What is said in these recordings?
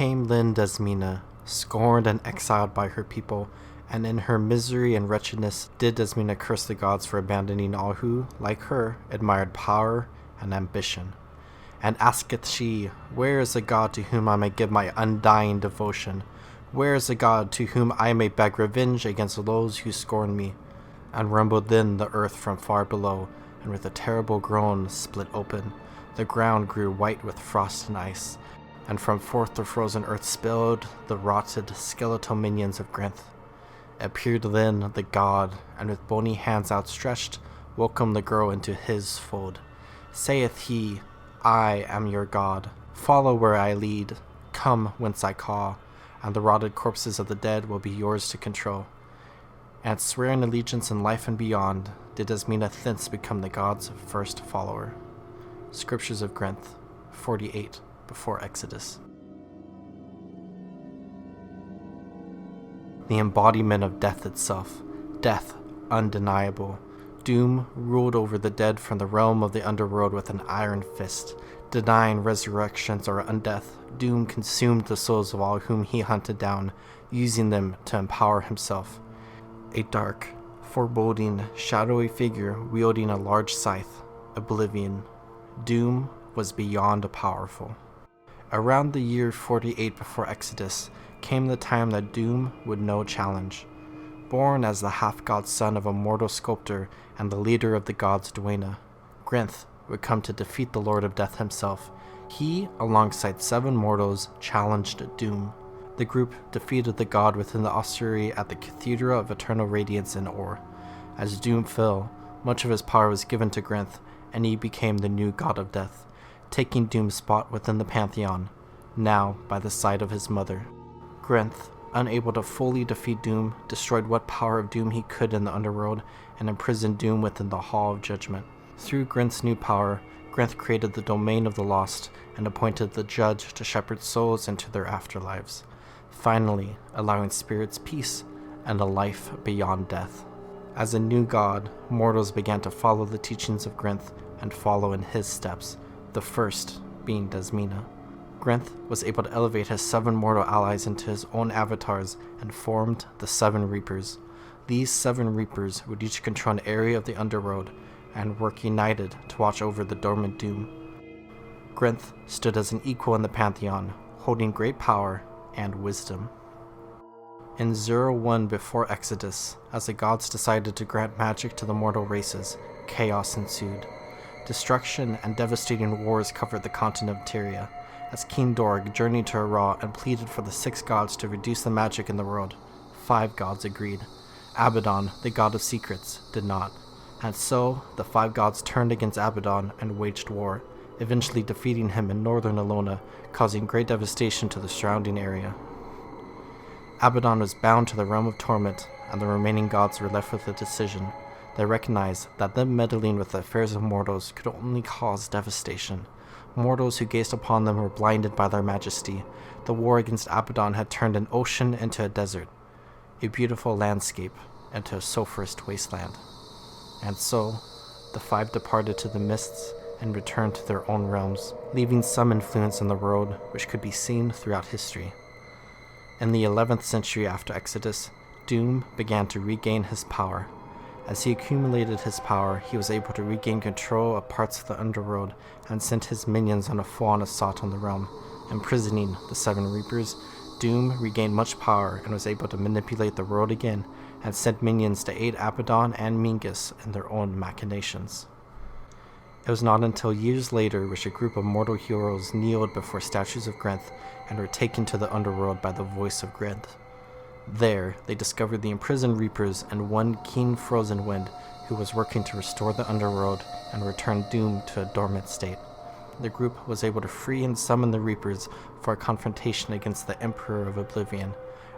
came Lynn Desmina, scorned and exiled by her people, and in her misery and wretchedness did Desmina curse the gods for abandoning all who, like her, admired power and ambition. And asketh she, Where is the god to whom I may give my undying devotion? Where is the god to whom I may beg revenge against those who scorn me? And rumbled then the earth from far below, and with a terrible groan split open. The ground grew white with frost and ice, and from forth the frozen earth spilled the rotted skeletal minions of Grenth. Appeared then the god, and with bony hands outstretched, welcomed the girl into his fold. Saith he, I am your god, follow where I lead, come whence I call, and the rotted corpses of the dead will be yours to control. And swearing allegiance in life and beyond, did Desmina thence become the god's first follower. Scriptures of Grenth, 48 before Exodus. The embodiment of death itself, death undeniable. Dhuum ruled over the dead from the realm of the Underworld with an iron fist. Denying resurrections or undeath, Dhuum consumed the souls of all whom he hunted down, using them to empower himself. A dark, foreboding, shadowy figure wielding a large scythe, Oblivion. Dhuum was beyond powerful. Around the year 48 before Exodus came the time that Dhuum would know challenge. Born as the half-god son of a mortal sculptor and the leader of the gods Duena, Grenth would come to defeat the Lord of Death himself. He, alongside 7 mortals, challenged Dhuum. The group defeated the god within the ossuary at the Cathedral of Eternal Radiance in Or. As Dhuum fell, much of his power was given to Grenth, and he became the new god of death, taking Dhuum's spot within the pantheon, now by the side of his mother. Grenth, unable to fully defeat Dhuum, destroyed what power of Dhuum he could in the Underworld, and imprisoned Dhuum within the Hall of Judgement. Through Grenth's new power, Grenth created the Domain of the Lost, and appointed the Judge to shepherd souls into their afterlives, finally allowing spirits peace and a life beyond death. As a new god, mortals began to follow the teachings of Grenth and follow in his steps, the first being Desmina. Grenth was able to elevate his 7 mortal allies into his own avatars and formed the 7 Reapers. These 7 Reapers would each control an area of the Underworld and work united to watch over the dormant Dhuum. Grenth stood as an equal in the pantheon, holding great power and wisdom. In 01 before Exodus, as the gods decided to grant magic to the mortal races, chaos ensued. Destruction and devastating wars covered the continent of Tyria, as King Dorg journeyed to Ara and pleaded for the 6 gods to reduce the magic in the world. 5 gods agreed. Abbadon, the god of secrets, did not. And so, the 5 gods turned against Abbadon and waged war, eventually defeating him in northern Alona, causing great devastation to the surrounding area. Abbadon was bound to the realm of torment, and the remaining gods were left with a decision. They recognized that them meddling with the affairs of mortals could only cause devastation. Mortals who gazed upon them were blinded by their majesty. The war against Abbadon had turned an ocean into a desert, a beautiful landscape into a sulphurous wasteland. And so, the 5 departed to the mists and returned to their own realms, leaving some influence in the world which could be seen throughout history. In the 11th century after Exodus, Dhuum began to regain his power. As he accumulated his power, he was able to regain control of parts of the Underworld and sent his minions on a full-on assault on the realm. Imprisoning the 7 Reapers, Dhuum regained much power and was able to manipulate the world again and sent minions to aid Abbadon and Mingus in their own machinations. It was not until years later which a group of mortal heroes kneeled before statues of Grenth and were taken to the Underworld by the voice of Grenth. There, they discovered the imprisoned Reapers and one keen frozen wind who was working to restore the Underworld and return Dhuum to a dormant state. The group was able to free and summon the Reapers for a confrontation against the Emperor of Oblivion.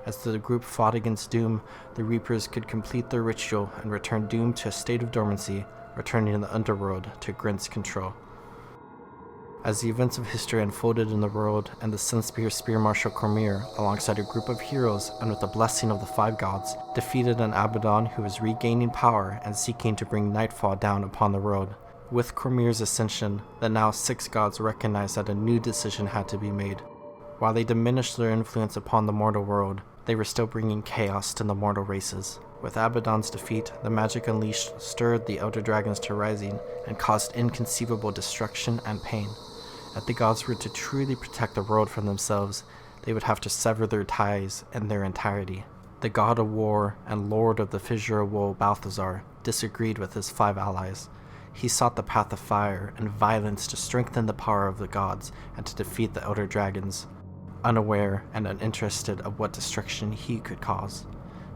As the group fought against Dhuum, the Reapers could complete their ritual and return Dhuum to a state of dormancy, returning the Underworld to Grenth's control. As the events of history unfolded in the world, and the Sunspear Spear Marshal Cormyr, alongside a group of heroes and with the blessing of the 5 gods, defeated an Abbadon who was regaining power and seeking to bring nightfall down upon the world. With Cormyr's ascension, the now 6 gods recognized that a new decision had to be made. While they diminished their influence upon the mortal world, they were still bringing chaos to the mortal races. With Abbadon's defeat, the magic unleashed stirred the elder dragons to rising and caused inconceivable destruction and pain. If the gods were to truly protect the world from themselves, they would have to sever their ties in their entirety. The god of war and lord of the fissure of woe, Balthazar, disagreed with his 5 allies. He sought the path of fire and violence to strengthen the power of the gods and to defeat the elder dragons, unaware and uninterested of what destruction he could cause.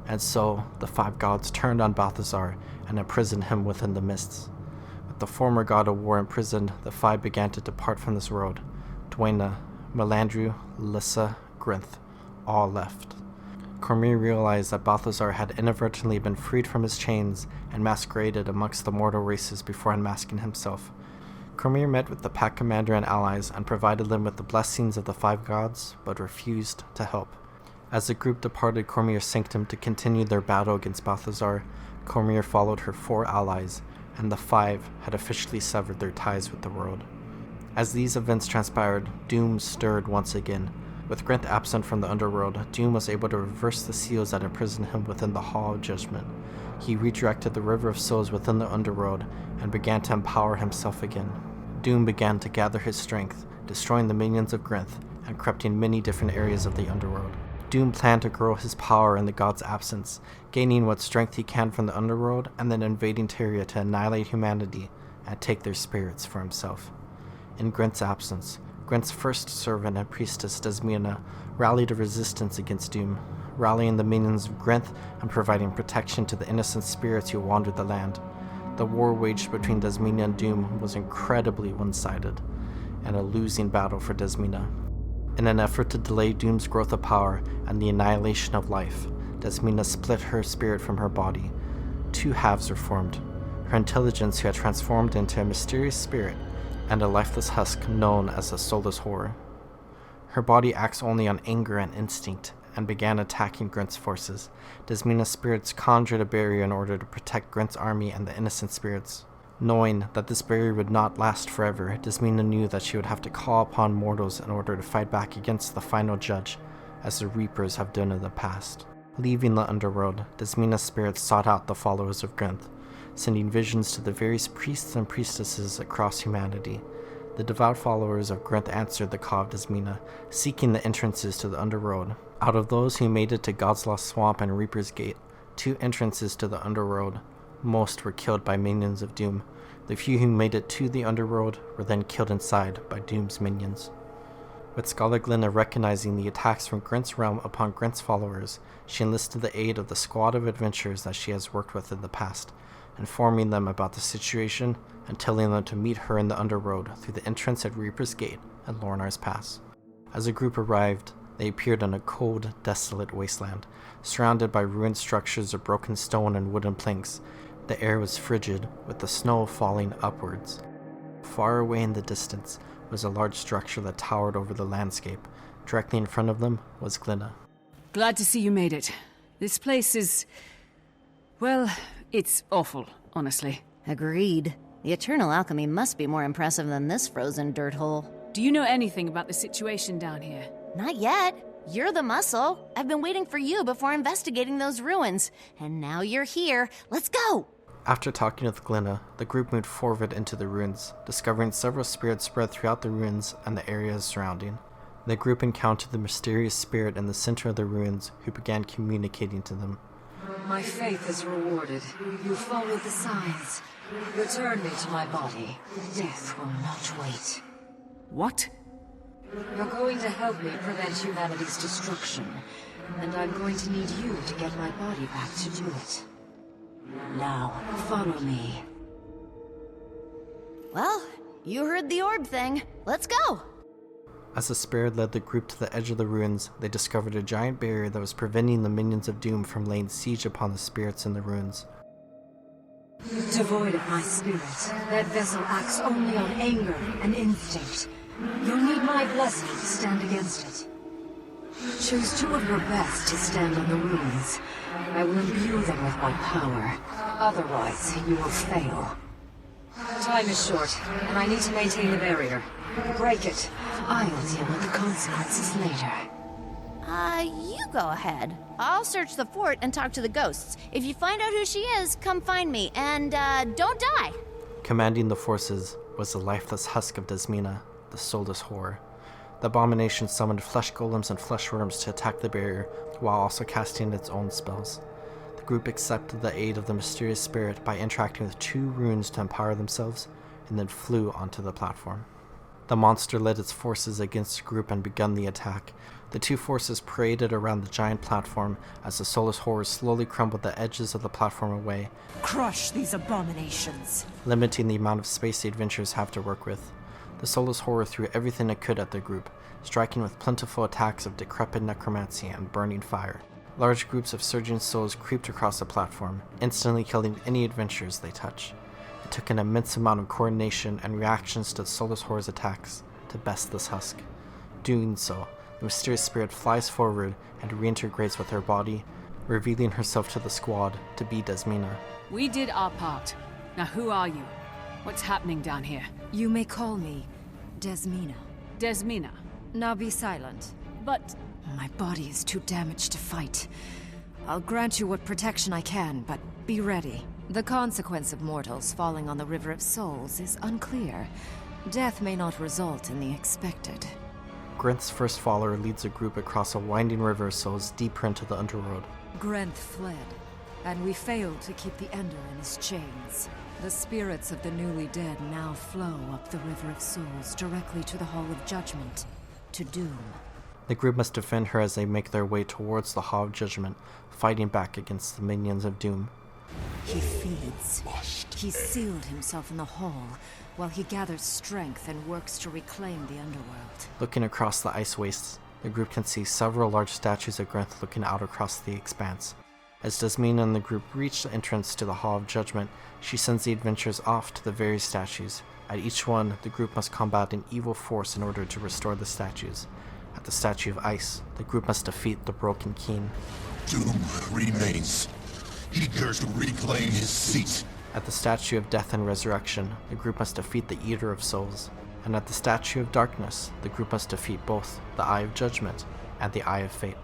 And so, the 5 gods turned on Balthazar and imprisoned him within the mists. With the former god of war imprisoned, the 5 began to depart from this world. Dwayna, Melandru, Lissa, Grenth, all left. Cormyr realized that Balthazar had inadvertently been freed from his chains and masqueraded amongst the mortal races before unmasking himself. Cormyr met with the pack commander and allies and provided them with the blessings of the 5 gods, but refused to help. As the group departed Cormyr's sanctum to continue their battle against Balthazar, Cormyr followed her 4 allies, and the 5 had officially severed their ties with the world. As these events transpired, Dhuum stirred once again. With Grenth absent from the Underworld, Dhuum was able to reverse the seals that imprisoned him within the Hall of Judgement. He redirected the River of Souls within the Underworld and began to empower himself again. Dhuum began to gather his strength, destroying the minions of Grenth and corrupting many different areas of the Underworld. Dhuum planned to grow his power in the god's absence, gaining what strength he can from the Underworld and then invading Tyria to annihilate humanity and take their spirits for himself. In Grenth's absence, Grenth's first servant and priestess Desmina rallied a resistance against Dhuum, rallying the minions of Grenth and providing protection to the innocent spirits who wandered the land. The war waged between Desmina and Dhuum was incredibly one-sided, and a losing battle for Desmina. In an effort to delay Dhuum's growth of power and the annihilation of life, Desmina split her spirit from her body. 2 halves were formed, her intelligence who had transformed into a mysterious spirit, and a lifeless husk known as the Soulless Horror. Her body acts only on anger and instinct, and began attacking Grenth's forces. Desmina's spirits conjured a barrier in order to protect Grenth's army and the innocent spirits. Knowing that this barrier would not last forever, Desmina knew that she would have to call upon mortals in order to fight back against the final judge, as the Reapers have done in the past. Leaving the Underworld, Desmina's spirits sought out the followers of Grenth, sending visions to the various priests and priestesses across humanity. The devout followers of Grenth answered the call of Desmina, seeking the entrances to the Underworld. Out of those who made it to God's Lost Swamp and Reaper's Gate, 2 entrances to the Underworld, most were killed by minions of Dhuum. The few who made it to the Underworld were then killed inside by Dhuum's minions. With Scholar Glenna recognizing the attacks from Grenth's realm upon Grenth's followers, she enlisted the aid of the squad of adventurers that she has worked with in the past, informing them about the situation and telling them to meet her in the Underworld through the entrance at Reaper's Gate and Lornar's Pass. As the group arrived, they appeared in a cold, desolate wasteland, surrounded by ruined structures of broken stone and wooden planks. The air was frigid, with the snow falling upwards. Far away in the distance was a large structure that towered over the landscape. Directly in front of them was Glenna. Glad to see you made it. This place is... well, it's awful, honestly. Agreed. The Eternal Alchemy must be more impressive than this frozen dirt hole. Do you know anything about the situation down here? Not yet. You're the muscle. I've been waiting for you before investigating those ruins. And now you're here. Let's go! After talking with Glenna, the group moved forward into the ruins, discovering several spirits spread throughout the ruins and the areas surrounding. The group encountered the mysterious spirit in the center of the ruins, who began communicating to them. My faith is rewarded. You followed the signs. Return me to my body. Death will not wait. What? You're going to help me prevent humanity's destruction, and I'm going to need you to get my body back to do it. Now, follow me. Well, you heard the orb thing. Let's go! As the spirit led the group to the edge of the ruins, they discovered a giant barrier that was preventing the minions of Dhuum from laying siege upon the spirits in the ruins. Devoid of my spirit, that vessel acts only on anger and instinct. You'll need my blessing to stand against it. Choose 2 of your best to stand on the ruins. I will imbue them with my power. Otherwise, you will fail. Time Time is short, and I need to maintain the barrier. Break it. I'll deal with the consequences later. You go ahead. I'll search the fort and talk to the ghosts. If you find out who she is, come find me, and, don't die! Commanding the forces was the lifeless husk of Desmina, the Soulless Horror. The abomination summoned flesh golems and flesh worms to attack the barrier, while also casting its own spells. The group accepted the aid of the mysterious spirit by interacting with 2 runes to empower themselves, and then flew onto the platform. The monster led its forces against the group and begun the attack. The 2 forces paraded around the giant platform as the Soulless Horror slowly crumbled the edges of the platform away, Crush these abominations. limiting the amount of space the adventurers have to work with. The Soulless Horror threw everything it could at the group, striking with plentiful attacks of decrepit necromancy and burning fire. Large groups of surging souls creeped across the platform, instantly killing any adventurers they touched. It took an immense amount of coordination and reactions to the Soulless Horror's attacks to best this husk. Doing so, the mysterious spirit flies forward and reintegrates with her body, revealing herself to the squad to be Desmina. We did our part. Now who are you? What's happening down here? You may call me Desmina. Desmina. Now be silent. But My body is too damaged to fight. I'll grant you what protection I can, but be ready. The consequence of mortals falling on the River of Souls is unclear. Death may not result in the expected. Grenth's first follower leads a group across a winding river of souls deeper into the Underworld. Grenth fled, and we failed to keep the Ender in his chains. The spirits of the newly dead now flow up the River of Souls directly to the Hall of Judgment, to Dhuum. The group must defend her as they make their way towards the Hall of Judgment, fighting back against the minions of Dhuum. He feeds. He sealed himself in the hall, while he gathers strength and works to reclaim the Underworld. Looking across the ice wastes, the group can see several large statues of Grenth looking out across the expanse. As Desmina and the group reach the entrance to the Hall of Judgment, she sends the adventurers off to the various statues. At each one, the group must combat an evil force in order to restore the statues. At the Statue of Ice, the group must defeat the Broken King. Dhuum remains, eager to reclaim his seat. At the Statue of Death and Resurrection, the group must defeat the Eater of Souls. And at the Statue of Darkness, the group must defeat both the Eye of Judgment and the Eye of Fate.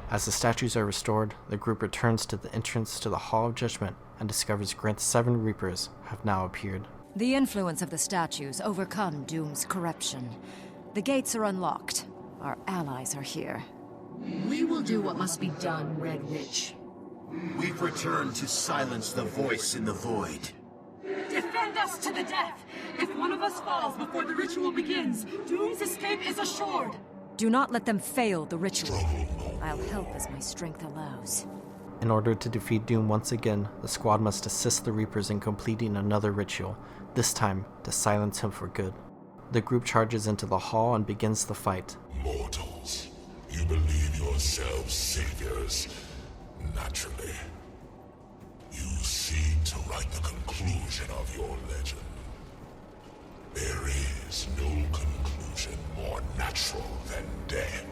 As the statues are restored, the group returns to the entrance to the Hall of Judgment and discovers Grenth's 7 Reapers have now appeared. The influence of the statues overcome Doom's corruption. The gates are unlocked. Our allies are here. We will do what must be done, Red Witch. We've returned to silence the voice in the void. Defend us to the death! If one of us falls before the ritual begins, Doom's escape is assured! Do not let them fail the ritual. I'll help as my strength allows. In order to defeat Dhuum once again, the squad must assist the Reapers in completing another ritual, this time to silence him for good. The group charges into the hall and begins the fight. Mortals, you believe yourselves saviors. Naturally. You seek to write the conclusion of your legend. There is no conclusion more natural than death.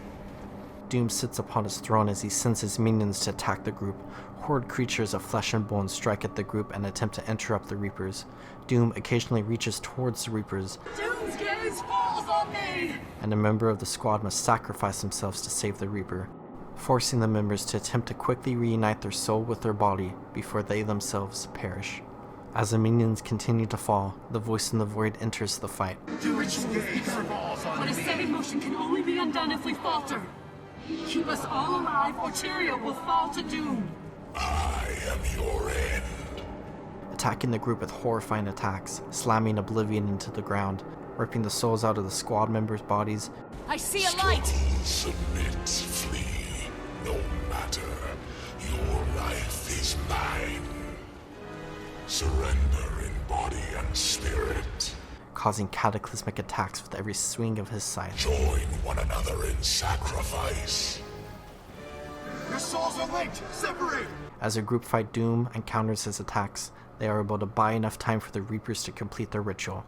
Dhuum sits upon his throne as he sends his minions to attack the group. Horrid creatures of flesh and bone strike at the group and attempt to interrupt the Reapers. Dhuum occasionally reaches towards the Reapers, Doom's gaze falls on me! and a member of the squad must sacrifice themselves to save the Reaper, forcing the members to attempt to quickly reunite their soul with their body before they themselves perish. As the minions continue to fall, the voice in the void enters the fight. The ritual is begun, but a setting motion can only be undone if we falter. Keep us all alive, or Tyria will fall to Doom. I am your end. Attacking the group with horrifying attacks, slamming Oblivion into the ground, ripping the souls out of the squad members' bodies. I see a light! Submit, flee, no matter. Your life is mine. Surrender in body and spirit. Causing cataclysmic attacks with every swing of his scythe. Join one another in sacrifice. Your souls are linked! Separate! As a group fight Dhuum and counters his attacks, they are able to buy enough time for the Reapers to complete their ritual.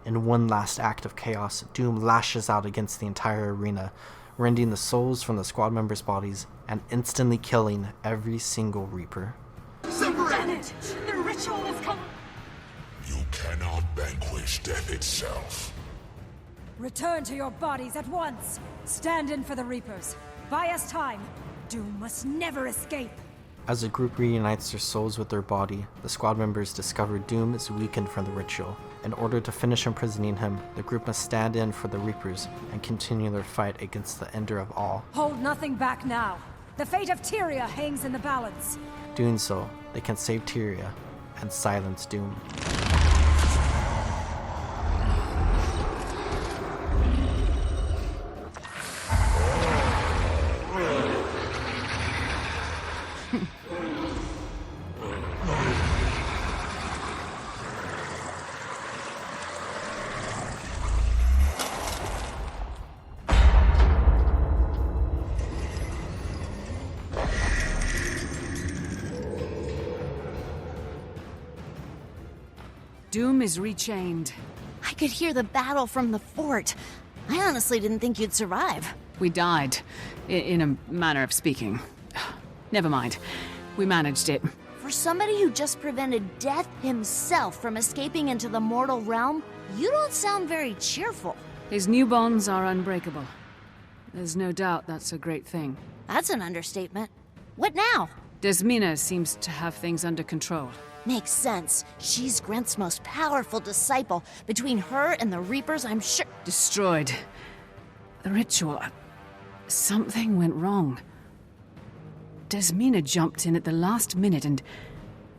In one last act of chaos, Dhuum lashes out against the entire arena, rending the souls from the squad members' bodies and instantly killing every single Reaper. Separate! The ritual is come. You cannot vanquish death itself. Return to your bodies at once! Stand in for the Reapers. Buy us time. Doom must never escape. As the group reunites their souls with their body, the squad members discover Doom is weakened from the ritual. In order to finish imprisoning him, the group must stand in for the Reapers and continue their fight against the Ender of all. Hold nothing back now. The fate of Tyria hangs in the balance. Doing so, they can save Tyria and silence Doom. Doom is rechained. I could hear the battle from the fort. I honestly didn't think you'd survive. We died, in a manner of speaking. Never mind. We managed it. For somebody who just prevented Death himself from escaping into the mortal realm, you don't sound very cheerful. His new bonds are unbreakable. There's no doubt that's a great thing. That's an understatement. What now? Desmina seems to have things under control. Makes sense. She's Grenth's most powerful disciple. Between her and the Reapers, I'm sure— Destroyed. The ritual— something went wrong. Desmina jumped in at the last minute and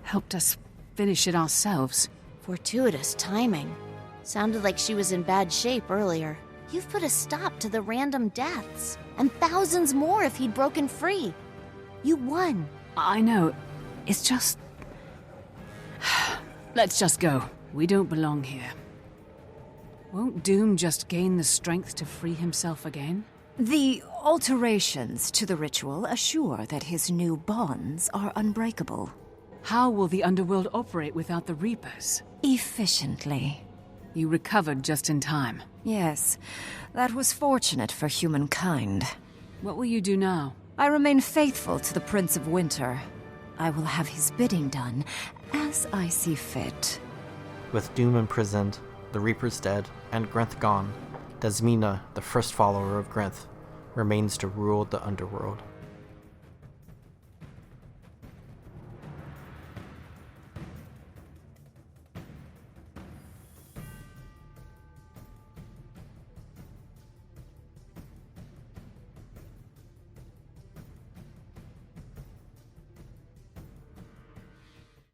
helped us finish it ourselves. Fortuitous timing. Sounded like she was in bad shape earlier. You've put a stop to the random deaths, and thousands more if he'd broken free. You won. I know. It's just— Let's just go. We don't belong here. Won't Doom just gain the strength to free himself again? The alterations to the ritual assure that his new bonds are unbreakable. How will the Underworld operate without the Reapers? Efficiently. You recovered just in time. Yes, that was fortunate for humankind. What will you do now? I remain faithful to the Prince of Winter. I will have his bidding done as I see fit. With Doom imprisoned, the Reapers dead, and Grenth gone, Desmina, the first follower of Grenth, remains to rule the Underworld.